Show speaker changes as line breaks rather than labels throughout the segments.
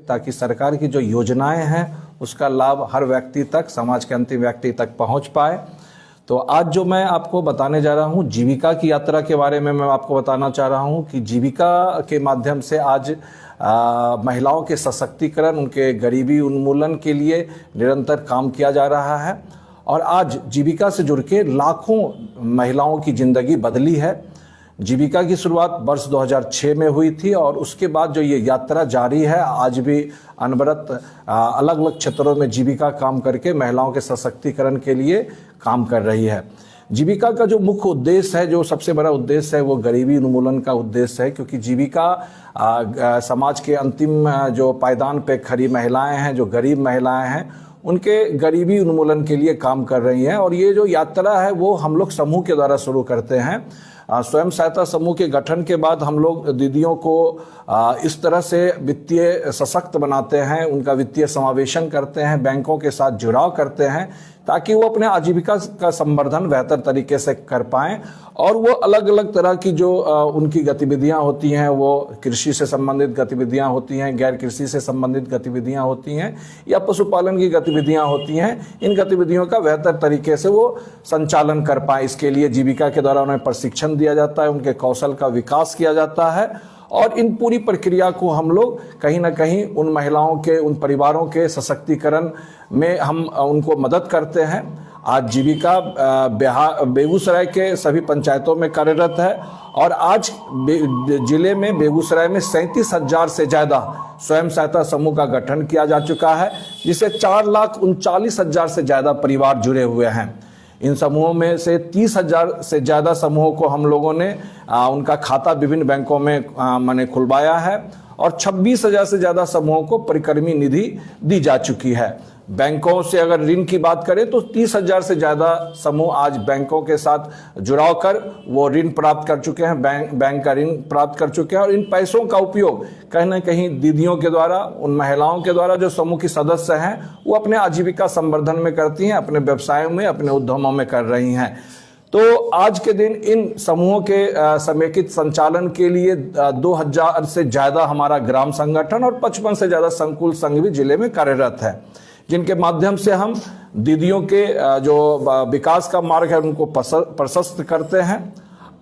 ताकि सरकार की जो योजनाएं हैं उसका लाभ हर व्यक्ति तक, समाज के अंतिम व्यक्ति तक पहुंच पाए। तो आज जो मैं आपको बताने जा रहा हूं, जीविका की यात्रा के बारे में मैं आपको बताना चाह रहा हूं कि जीविका के माध्यम से आज महिलाओं के सशक्तिकरण, उनके गरीबी उन्मूलन के लिए निरंतर काम किया जा रहा है। और आज जीविका से जुड़ के लाखों महिलाओं की ज़िंदगी बदली है। जीविका की शुरुआत वर्ष 2006 में हुई थी और उसके बाद जो ये यात्रा जारी है, आज भी अनवरत अलग अलग क्षेत्रों में जीविका काम करके महिलाओं के सशक्तिकरण के लिए काम कर रही है। जीविका का जो मुख्य उद्देश्य है, जो सबसे बड़ा उद्देश्य है, वो गरीबी उन्मूलन का उद्देश्य है, क्योंकि जीविका समाज के अंतिम जो पायदान पे खड़ी महिलाएं हैं, जो गरीब महिलाएं हैं, उनके गरीबी उन्मूलन के लिए काम कर रही हैं। और ये जो यात्रा है वो हम लोग समूह के द्वारा शुरू करते हैं। स्वयं सहायता समूह के गठन के बाद हम लोग दीदियों को इस तरह से वित्तीय सशक्त बनाते हैं, उनका वित्तीय समावेशन करते हैं, बैंकों के साथ जुड़ाव करते हैं, ताकि वो अपने आजीविका का संवर्धन बेहतर तरीके से कर पाएं। और वो अलग अलग तरह की जो उनकी गतिविधियां होती हैं, वो कृषि से संबंधित गतिविधियां होती हैं, गैर कृषि से संबंधित गतिविधियां होती हैं, या पशुपालन की गतिविधियां होती हैं, इन गतिविधियों का बेहतर तरीके से वो संचालन कर पाए। इसके लिए जीविका के द्वारा उन्हें प्रशिक्षण दिया जाता है, उनके कौशल का विकास किया जाता है। और इन पूरी प्रक्रिया को हम लोग कहीं ना कहीं उन महिलाओं के, उन परिवारों के सशक्तिकरण में हम उनको मदद करते हैं। आज जीविका बेगूसराय के सभी पंचायतों में कार्यरत है और आज जिले में बेगूसराय में 37,000 से ज़्यादा स्वयं सहायता समूह का गठन किया जा चुका है, जिससे 4,39,000 से ज़्यादा परिवार जुड़े हुए हैं। इन समूहों में से 30,000 से ज़्यादा समूहों को हम लोगों ने उनका खाता विभिन्न बैंकों में खुलवाया है और 26,000 से ज़्यादा समूहों को परिक्रमी निधि दी जा चुकी है। बैंकों से अगर ऋण की बात करें तो 30,000 से ज़्यादा समूह आज बैंकों के साथ जुड़ाव कर वो ऋण प्राप्त कर चुके हैं, बैंक का ऋण प्राप्त कर चुके हैं। और इन पैसों का उपयोग कहीं ना कहीं दीदियों के द्वारा, उन महिलाओं के द्वारा जो समूह की सदस्य हैं, वो अपने आजीविका संवर्धन में करती हैं, अपने व्यवसायों में, अपने उद्यमों में कर रही हैं। तो आज के दिन इन समूहों के समेकित संचालन के लिए 2,000 से ज़्यादा हमारा ग्राम संगठन और 55 से ज़्यादा संकुल संघ भी जिले में कार्यरत है, जिनके माध्यम से हम दीदियों के जो विकास का मार्ग है उनको प्रशस्त करते हैं।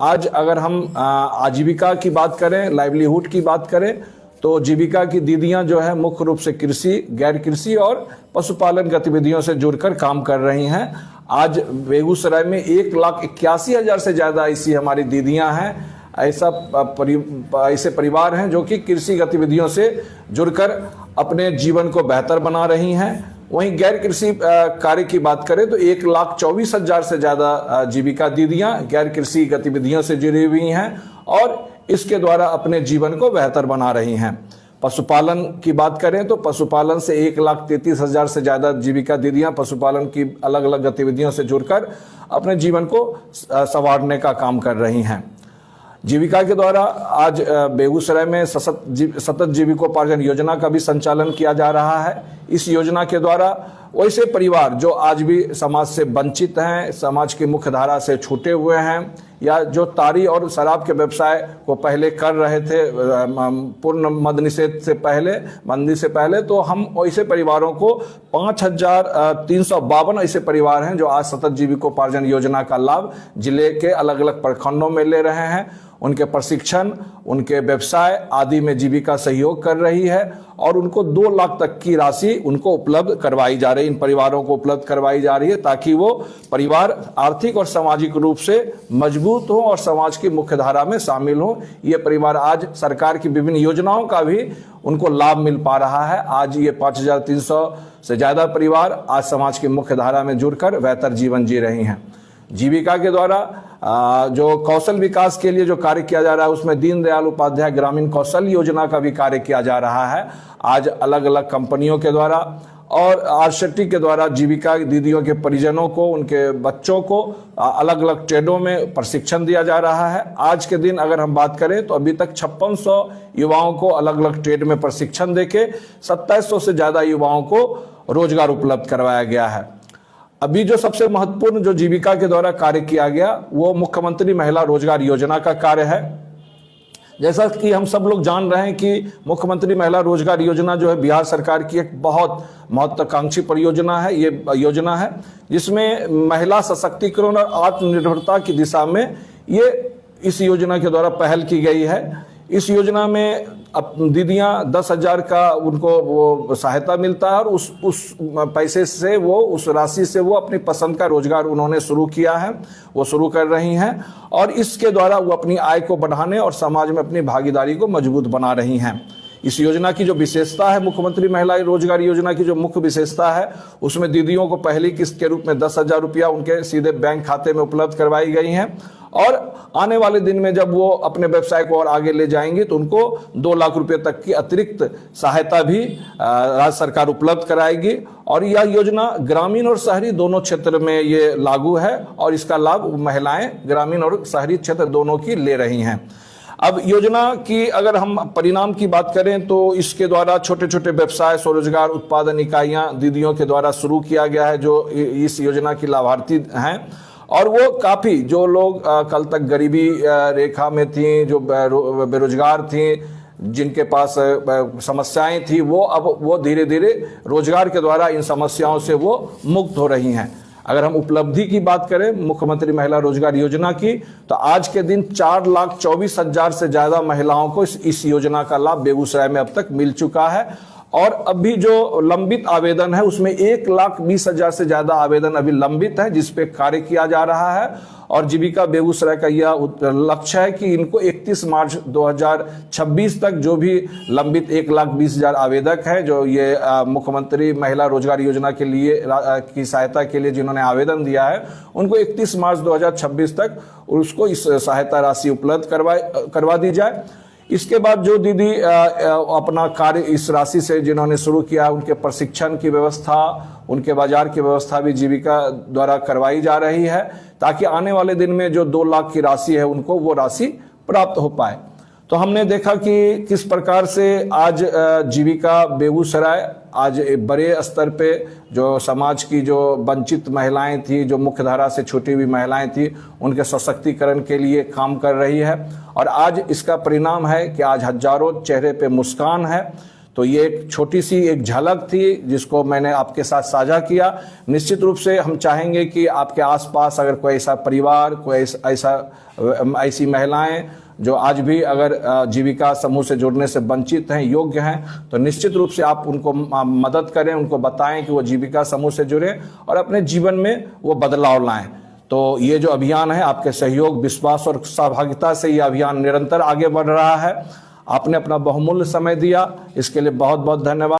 आज अगर हम आजीविका की बात करें, लाइवलीहुड की बात करें, तो जीविका की दीदियां जो है मुख्य रूप से कृषि, गैर कृषि और पशुपालन गतिविधियों से जुड़कर काम कर रही हैं। आज बेगूसराय में 1,81,000 से ज़्यादा ऐसी हमारी दीदियां हैं, ऐसे परिवार हैं जो कि कृषि गतिविधियों से जुड़कर अपने जीवन को बेहतर बना रही हैं। वहीं गैर कृषि कार्य की बात करें तो 1,24,000 से ज़्यादा जीविका दीदियां गैर कृषि गतिविधियों से जुड़ी हुई हैं और इसके द्वारा अपने जीवन को बेहतर बना रही हैं। पशुपालन की बात करें तो पशुपालन से 1,33,000 से ज़्यादा जीविका दीदियां पशुपालन की अलग अलग गतिविधियों से जुड़कर अपने जीवन को संवारने का काम कर रही हैं। जीविका के द्वारा आज बेगूसराय में सतत जीविकोपार्जन योजना का भी संचालन किया जा रहा है। इस योजना के द्वारा वैसे परिवार जो आज भी समाज से वंचित हैं, समाज की मुख्य धारा से छूटे हुए हैं, या जो तारी और शराब के व्यवसाय को पहले कर रहे थे पूर्ण मद निषेध से पहले, मंदी से पहले, तो हम ऐसे परिवारों को 5,352 ऐसे परिवार हैं जो आज सतत जीविकोपार्जन योजना का लाभ जिले के अलग अलग प्रखंडों में ले रहे हैं। उनके प्रशिक्षण, उनके व्यवसाय आदि में जीविका सहयोग कर रही है और उनको 2 लाख तक की राशि उनको उपलब्ध करवाई जा रही है, इन परिवारों को उपलब्ध करवाई जा रही है, ताकि वो परिवार आर्थिक और सामाजिक रूप से मजबूत हो और समाज की मुख्य धारा में शामिल हो। ये परिवार आज सरकार की विभिन्न योजनाओं का भी उनको लाभ मिल पा रहा है। आज ये 5,300 से ज़्यादा परिवार आज समाज की मुख्य धारा में जुड़कर बेहतर जीवन जी रही हैं। जीविका के द्वारा जो कौशल विकास के लिए जो कार्य किया जा रहा है, उसमें दीनदयाल उपाध्याय ग्रामीण कौशल योजना का भी कार्य किया जा रहा है। आज अलग अलग कंपनियों के द्वारा और आरशेटी के द्वारा जीविका दीदियों के परिजनों को, उनके बच्चों को अलग अलग ट्रेडों में प्रशिक्षण दिया जा रहा है। आज के दिन अगर हम बात करें तो अभी तक 5600 युवाओं को अलग अलग ट्रेड में प्रशिक्षण देके 2700 से ज़्यादा युवाओं को रोजगार उपलब्ध करवाया गया है। अभी जो सबसे महत्वपूर्ण जो जीविका के द्वारा कार्य किया गया वो मुख्यमंत्री महिला रोजगार योजना का कार्य है। जैसा कि हम सब लोग जान रहे हैं कि मुख्यमंत्री महिला रोजगार योजना जो है बिहार सरकार की एक बहुत महत्वाकांक्षी परियोजना है। ये योजना है जिसमें महिला सशक्तिकरण और आत्मनिर्भरता की दिशा में ये इस योजना के द्वारा पहल की गई है। इस योजना में अब दीदियाँ 10,000 का उनको वो सहायता मिलता है और उस पैसे से वो उस राशि से वो अपनी पसंद का रोजगार उन्होंने शुरू किया है, वो शुरू कर रही हैं और इसके द्वारा वो अपनी आय को बढ़ाने और समाज में अपनी भागीदारी को मजबूत बना रही हैं। इस योजना की जो विशेषता है, मुख्यमंत्री महिला रोजगार योजना की जो मुख्य विशेषता है, उसमें दीदियों को पहली किस्त के रूप में 10,000 रुपया उनके सीधे बैंक खाते में उपलब्ध करवाई गई हैं और आने वाले दिन में जब वो अपने व्यवसाय को और आगे ले जाएंगे तो उनको 2 लाख रुपए तक की अतिरिक्त सहायता भी राज्य सरकार उपलब्ध कराएगी। और यह योजना ग्रामीण और शहरी दोनों क्षेत्र में ये लागू है और इसका लाभ महिलाएं ग्रामीण और शहरी क्षेत्र दोनों की ले रही हैं। अब योजना की अगर हम परिणाम की बात करें तो इसके द्वारा छोटे छोटे व्यवसाय स्वरोजगार उत्पादन इकाइयां दीदियों के द्वारा शुरू किया गया है जो इस योजना की लाभार्थी हैं और वो काफ़ी जो लोग कल तक गरीबी रेखा में थी, जो बेरोजगार थी, जिनके पास समस्याएं थी, वो धीरे धीरे रोजगार के द्वारा इन समस्याओं से वो मुक्त हो रही हैं। अगर हम उपलब्धि की बात करें मुख्यमंत्री महिला रोजगार योजना की तो आज के दिन 4,24,000 से ज़्यादा महिलाओं को इस योजना का लाभ बेगूसराय में अब तक मिल चुका है और अभी जो लंबित आवेदन है उसमें 1,20,000 से ज़्यादा आवेदन अभी लंबित है जिस पे कार्य किया जा रहा है। और जीविका बेगूसराय का यह लक्ष्य है कि इनको 31 मार्च 2026 तक जो भी लंबित 1,20,000 आवेदक है जो ये मुख्यमंत्री महिला रोजगार योजना के लिए की सहायता के लिए जिन्होंने आवेदन दिया है उनको 31 मार्च 2026 तक उसको इस सहायता राशि उपलब्ध करवा दी जाए। इसके बाद जो दीदी अपना कार्य इस राशि से जिन्होंने शुरू किया उनके प्रशिक्षण की व्यवस्था, उनके बाजार की व्यवस्था भी जीविका द्वारा करवाई जा रही है ताकि आने वाले दिन में जो 2 लाख की राशि है उनको वो राशि प्राप्त हो पाए। तो हमने देखा कि किस प्रकार से आज जीविका बेगूसराय आज बड़े स्तर पे जो समाज की जो वंचित महिलाएं थी, जो मुख्यधारा से छूटी हुई महिलाएं थी, उनके सशक्तिकरण के लिए काम कर रही है और आज इसका परिणाम है कि आज हजारों चेहरे पे मुस्कान है। तो ये एक छोटी सी एक झलक थी जिसको मैंने आपके साथ साझा किया। निश्चित रूप से हम चाहेंगे कि आपके आसपास अगर कोई ऐसा परिवार, कोई ऐसी महिलाएं जो आज भी अगर जीविका समूह से जुड़ने से वंचित हैं, योग्य हैं, तो निश्चित रूप से आप उनको मदद करें, उनको बताएं कि वो जीविका समूह से जुड़ें और अपने जीवन में वो बदलाव लाएं। तो ये जो अभियान है आपके सहयोग, विश्वास और सहभागिता से ये अभियान निरंतर आगे बढ़ रहा है। आपने अपना बहुमूल्य समय दिया, इसके लिए बहुत बहुत धन्यवाद।